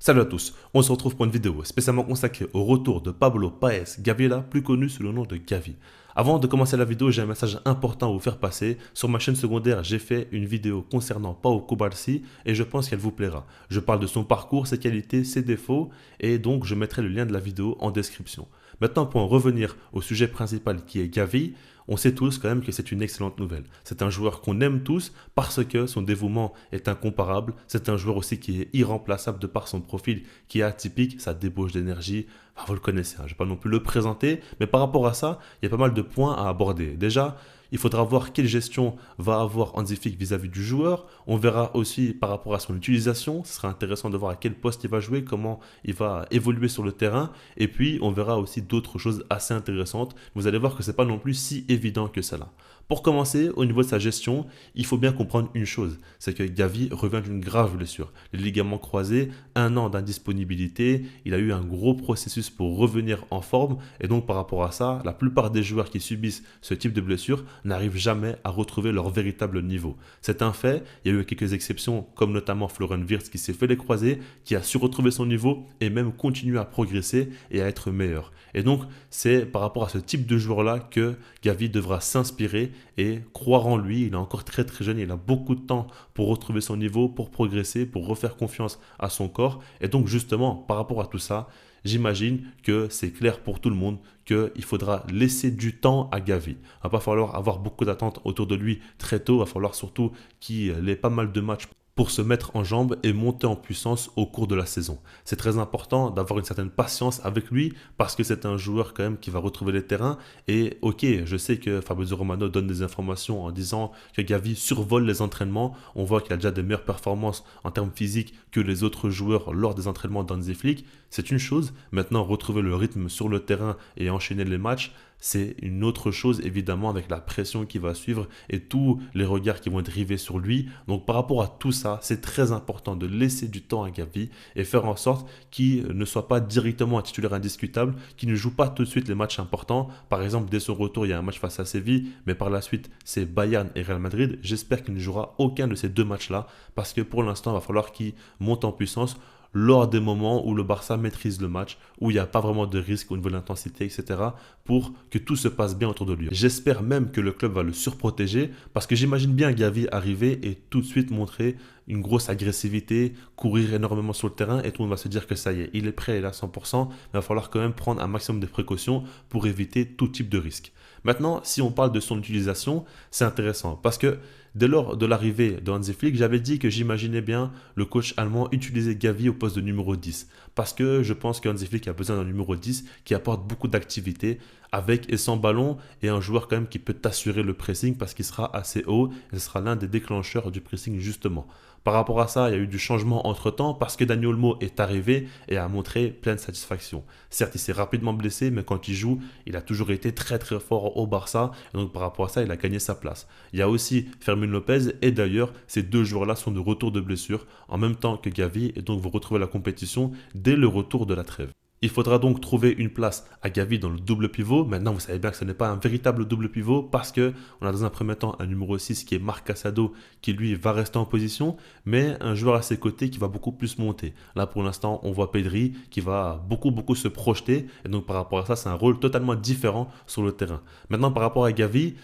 Salut à tous, on se retrouve pour une vidéo spécialement consacrée au retour de Pablo Paez Gavila, plus connu sous le nom de Gavi. Avant de commencer la vidéo, j'ai un message important à vous faire passer. Sur ma chaîne secondaire, j'ai fait une vidéo concernant Pau Cubarsí et je pense qu'elle vous plaira. Je parle de son parcours, ses qualités, ses défauts et donc je mettrai le lien de la vidéo en description. Maintenant, pour en revenir au sujet principal qui est Gavi, on sait tous quand même que c'est une excellente nouvelle. C'est un joueur qu'on aime tous parce que son dévouement est incomparable. C'est un joueur aussi qui est irremplaçable de par son profil qui est atypique, sa débauche d'énergie. Enfin, vous le connaissez, hein, je ne vais pas non plus le présenter, mais par rapport à ça, il y a pas mal de points à aborder. Déjà, il faudra voir quelle gestion va avoir Hansi Flick vis-à-vis du joueur. On verra aussi par rapport à son utilisation. Ce sera intéressant de voir à quel poste il va jouer, comment il va évoluer sur le terrain. Et puis, on verra aussi d'autres choses assez intéressantes. Vous allez voir que ce n'est pas non plus si évident que cela. Pour commencer, au niveau de sa gestion, il faut bien comprendre une chose, c'est que Gavi revient d'une grave blessure. Les ligaments croisés, 1 an d'indisponibilité, il a eu un gros processus pour revenir en forme et donc par rapport à ça, la plupart des joueurs qui subissent ce type de blessure n'arrivent jamais à retrouver leur véritable niveau. C'est un fait, il y a eu quelques exceptions comme notamment Florian Wirtz qui s'est fait les croisés, qui a su retrouver son niveau et même continuer à progresser et à être meilleur. Et donc c'est par rapport à ce type de joueur-là que Gavi devra s'inspirer et croire en lui. Il est encore très très jeune, il a beaucoup de temps pour retrouver son niveau, pour progresser, pour refaire confiance à son corps. Et donc justement, par rapport à tout ça, j'imagine que c'est clair pour tout le monde qu'il faudra laisser du temps à Gavi. Il ne va pas falloir avoir beaucoup d'attentes autour de lui très tôt, il va falloir surtout qu'il ait pas mal de matchs pour se mettre en jambes et monter en puissance au cours de la saison. C'est très important d'avoir une certaine patience avec lui parce que c'est un joueur quand même qui va retrouver les terrains et ok, je sais que Fabrizio Romano donne des informations en disant que Gavi survole les entraînements, on voit qu'il a déjà des meilleures performances en termes physiques que les autres joueurs lors des entraînements d'Hansi Flick, c'est une chose. Maintenant, retrouver le rythme sur le terrain et enchaîner les matchs, c'est une autre chose évidemment avec la pression qui va suivre et tous les regards qui vont être rivés sur lui. Donc par rapport à tout ça, c'est très important de laisser du temps à Gavi et faire en sorte qu'il ne soit pas directement un titulaire indiscutable, qu'il ne joue pas tout de suite les matchs importants. Par exemple, dès son retour, il y a un match face à Séville, mais par la suite, c'est Bayern et Real Madrid. J'espère qu'il ne jouera aucun de ces deux matchs-là parce que pour l'instant, il va falloir qu'il monte en puissance lors des moments où le Barça maîtrise le match, où il n'y a pas vraiment de risque au niveau de l'intensité, etc., pour que tout se passe bien autour de lui. J'espère même que le club va le surprotéger, parce que j'imagine bien Gavi arriver et tout de suite montrer une grosse agressivité, courir énormément sur le terrain, et tout le monde va se dire que ça y est, il est prêt, il est à 100%, mais il va falloir quand même prendre un maximum de précautions pour éviter tout type de risque. Maintenant, si on parle de son utilisation, c'est intéressant, parce que dès lors de l'arrivée de Hansi Flick, j'avais dit que j'imaginais bien le coach allemand utiliser Gavi au poste de numéro 10. Parce que je pense que Hansi Flick a besoin d'un numéro 10 qui apporte beaucoup d'activité avec et sans ballon et un joueur quand même qui peut assurer le pressing parce qu'il sera assez haut et ce sera l'un des déclencheurs du pressing justement. Par rapport à ça, il y a eu du changement entre-temps parce que Dani Olmo est arrivé et a montré pleine satisfaction. Certes, il s'est rapidement blessé, mais quand il joue, il a toujours été très très fort au Barça. Et donc par rapport à ça, il a gagné sa place. Il y a aussi Fermin Lopez et d'ailleurs, ces deux joueurs-là sont de retour de blessure en même temps que Gavi et donc vous retrouvez la compétition dès le retour de la trêve. Il faudra donc trouver une place à Gavi dans le double pivot. Maintenant, vous savez bien que ce n'est pas un véritable double pivot parce que on a dans un premier temps un numéro 6 qui est Marc Casado qui lui va rester en position, mais un joueur à ses côtés qui va beaucoup plus monter. Là, pour l'instant, on voit Pedri qui va beaucoup se projeter et donc par rapport à ça, c'est un rôle totalement différent sur le terrain. Maintenant, par rapport à Gavi,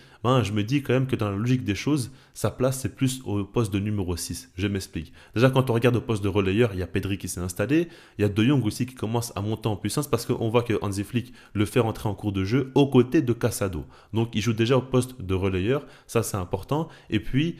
je me dis quand même que dans la logique des choses, sa place c'est plus au poste de numéro 6. Je m'explique. Déjà, quand on regarde au poste de relayeur, il y a Pedri qui s'est installé, il y a De Jong aussi qui commence à monter en puissance parce qu'on voit que Hansi Flick le fait rentrer en cours de jeu aux côtés de Casado. Donc il joue déjà au poste de relayeur, ça c'est important. Et puis,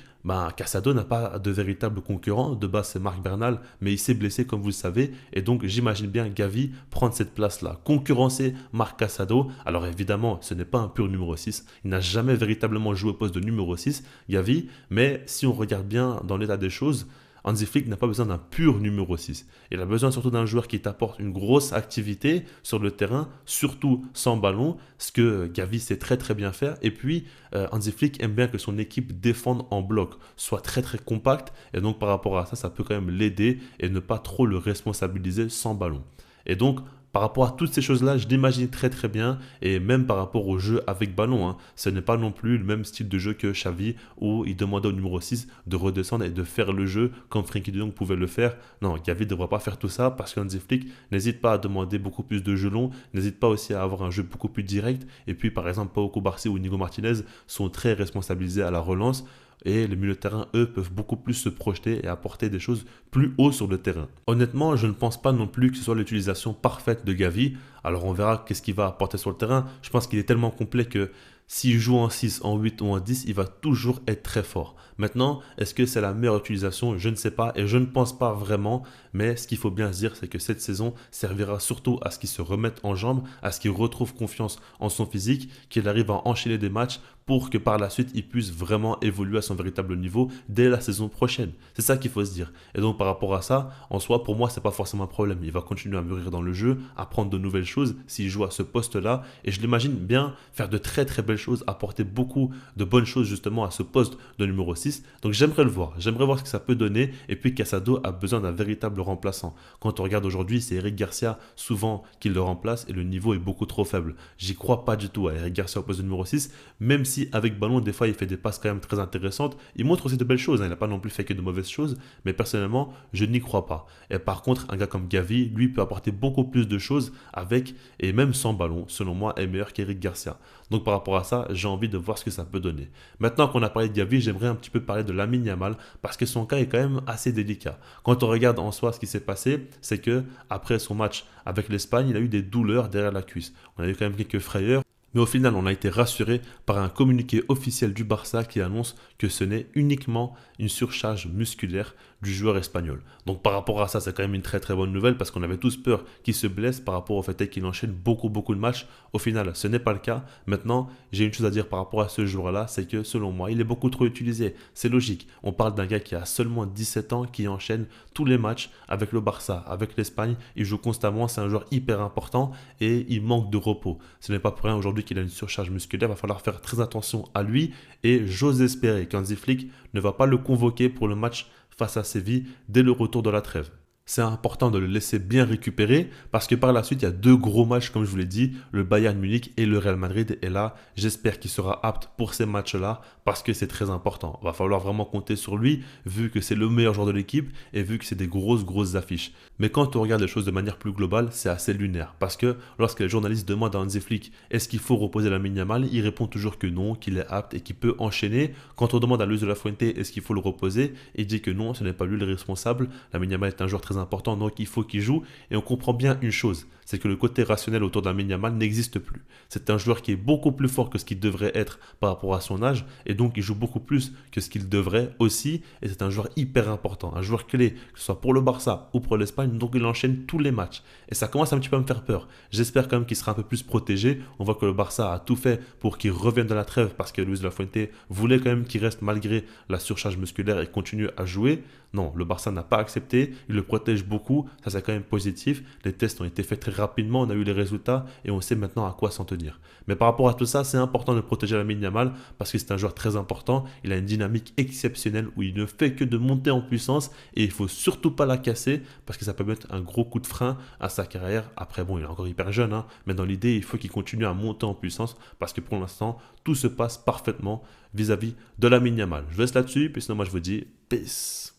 Casado n'a pas de véritable concurrent. De base, c'est Marc Bernal, mais il s'est blessé, comme vous le savez. Et donc, j'imagine bien Gavi prendre cette place-là. Concurrencer Marc Casado. Alors, évidemment, ce n'est pas un pur numéro 6. Il n'a jamais véritablement joué au poste de numéro 6, Gavi. Mais si on regarde bien dans l'état des choses, Hansi Flick n'a pas besoin d'un pur numéro 6. Il a besoin surtout d'un joueur qui t'apporte une grosse activité sur le terrain, surtout sans ballon, ce que Gavi sait très très bien faire. Et puis, Hansi Flick aime bien que son équipe défende en bloc, soit très très compacte. Et donc par rapport à ça, ça peut quand même l'aider et ne pas trop le responsabiliser sans ballon. Et donc, par rapport à toutes ces choses-là, je l'imagine très très bien, et même par rapport au jeu avec ballon, hein, ce n'est pas non plus le même style de jeu que Xavi, où il demandait au numéro 6 de redescendre et de faire le jeu comme Frenkie de Jong pouvait le faire. Non, Gavi ne devrait pas faire tout ça parce qu'Hansi Flick n'hésite pas à demander beaucoup plus de jeux longs, n'hésite pas aussi à avoir un jeu beaucoup plus direct, et puis par exemple Pau Cubarsí ou Nico Martinez sont très responsabilisés à la relance. Et les milieux de terrain, eux, peuvent beaucoup plus se projeter et apporter des choses plus haut sur le terrain. Honnêtement, je ne pense pas non plus que ce soit l'utilisation parfaite de Gavi. Alors on verra qu'est-ce qu'il va apporter sur le terrain. Je pense qu'il est tellement complet que s'il joue en 6, en 8 ou en 10, il va toujours être très fort. Maintenant, est-ce que c'est la meilleure utilisation? Je ne sais pas et je ne pense pas vraiment. Mais ce qu'il faut bien se dire, c'est que cette saison servira surtout à ce qu'il se remette en jambes, à ce qu'il retrouve confiance en son physique, qu'il arrive à enchaîner des matchs pour que par la suite, il puisse vraiment évoluer à son véritable niveau dès la saison prochaine. C'est ça qu'il faut se dire. Et donc, par rapport à ça, en soi, pour moi, c'est pas forcément un problème. Il va continuer à mûrir dans le jeu, apprendre de nouvelles choses s'il joue à ce poste-là. Et je l'imagine bien faire de très très belles choses, apporter beaucoup de bonnes choses justement à ce poste de numéro 6. Donc, j'aimerais le voir. J'aimerais voir ce que ça peut donner. Et puis, Casado a besoin d'un véritable remplaçant. Quand on regarde aujourd'hui, c'est Eric Garcia souvent qui le remplace et le niveau est beaucoup trop faible. J'y crois pas du tout à Eric Garcia au poste de numéro 6, même si avec ballon, des fois, il fait des passes quand même très intéressantes. Il montre aussi de belles choses, hein. Il n'a pas non plus fait que de mauvaises choses, mais personnellement, je n'y crois pas. Et par contre, un gars comme Gavi, lui, peut apporter beaucoup plus de choses avec et même sans ballon, selon moi, est meilleur qu'Eric Garcia. Donc par rapport à ça, j'ai envie de voir ce que ça peut donner. Maintenant qu'on a parlé de Gavi, j'aimerais un petit peu parler de Lamine Yamal parce que son cas est quand même assez délicat. Quand on regarde en soi ce qui s'est passé, c'est que après son match avec l'Espagne, il a eu des douleurs derrière la cuisse. On a eu quand même quelques frayeurs. Mais au final, on a été rassuré par un communiqué officiel du Barça qui annonce que ce n'est uniquement une surcharge musculaire du joueur espagnol. Donc par rapport à ça, c'est quand même une très très bonne nouvelle parce qu'on avait tous peur qu'il se blesse par rapport au fait qu'il enchaîne beaucoup de matchs. Au final, ce n'est pas le cas. Maintenant, j'ai une chose à dire par rapport à ce joueur-là, c'est que selon moi, il est beaucoup trop utilisé. C'est logique. On parle d'un gars qui a seulement 17 ans, qui enchaîne tous les matchs avec le Barça, avec l'Espagne. Il joue constamment, c'est un joueur hyper important et il manque de repos. Ce n'est pas pour rien aujourd'hui qu'il a une surcharge musculaire. Il va falloir faire très attention à lui et j'ose espérer qu'Hansi Flick ne va pas le convoquer pour le match face à Séville dès le retour de la trêve. C'est important de le laisser bien récupérer parce que par la suite, il y a deux gros matchs, comme je vous l'ai dit, le Bayern Munich et le Real Madrid. Et là, j'espère qu'il sera apte pour ces matchs-là parce que c'est très important. Il va falloir vraiment compter sur lui vu que c'est le meilleur joueur de l'équipe et vu que c'est des grosses affiches. Mais quand on regarde les choses de manière plus globale, c'est assez lunaire parce que lorsque les journalistes demandent à Hansi Flick est-ce qu'il faut reposer Lamine Yamal, il répond toujours que non, qu'il est apte et qu'il peut enchaîner. Quand on demande à Luis de la Fuente est-ce qu'il faut le reposer, il dit que non, ce n'est pas lui le responsable. Lamine Yamal est un joueur très important, donc il faut qu'il joue. Et on comprend bien une chose, c'est que le côté rationnel autour de Lamine Yamal n'existe plus. C'est un joueur qui est beaucoup plus fort que ce qu'il devrait être par rapport à son âge, et donc il joue beaucoup plus que ce qu'il devrait aussi, et c'est un joueur hyper important, un joueur clé, que ce soit pour le Barça ou pour l'Espagne, donc il enchaîne tous les matchs. Et ça commence un petit peu à me faire peur. J'espère quand même qu'il sera un peu plus protégé. On voit que le Barça a tout fait pour qu'il revienne de la trêve, parce que Luis de la Fuente voulait quand même qu'il reste malgré la surcharge musculaire et continue à jouer. Non, le Barça n'a pas accepté, il le protège beaucoup, ça c'est quand même positif. Les tests ont été faits très rapidement, on a eu les résultats et on sait maintenant à quoi s'en tenir. Mais par rapport à tout ça, c'est important de protéger Lamine Yamal parce que c'est un joueur très important, il a une dynamique exceptionnelle où il ne fait que de monter en puissance et il ne faut surtout pas la casser parce que ça peut mettre un gros coup de frein à sa carrière. Après bon, il est encore hyper jeune, mais dans l'idée, il faut qu'il continue à monter en puissance parce que pour l'instant, tout se passe parfaitement vis-à-vis de Lamine Yamal. Je vous laisse là-dessus, puis sinon moi je vous dis peace.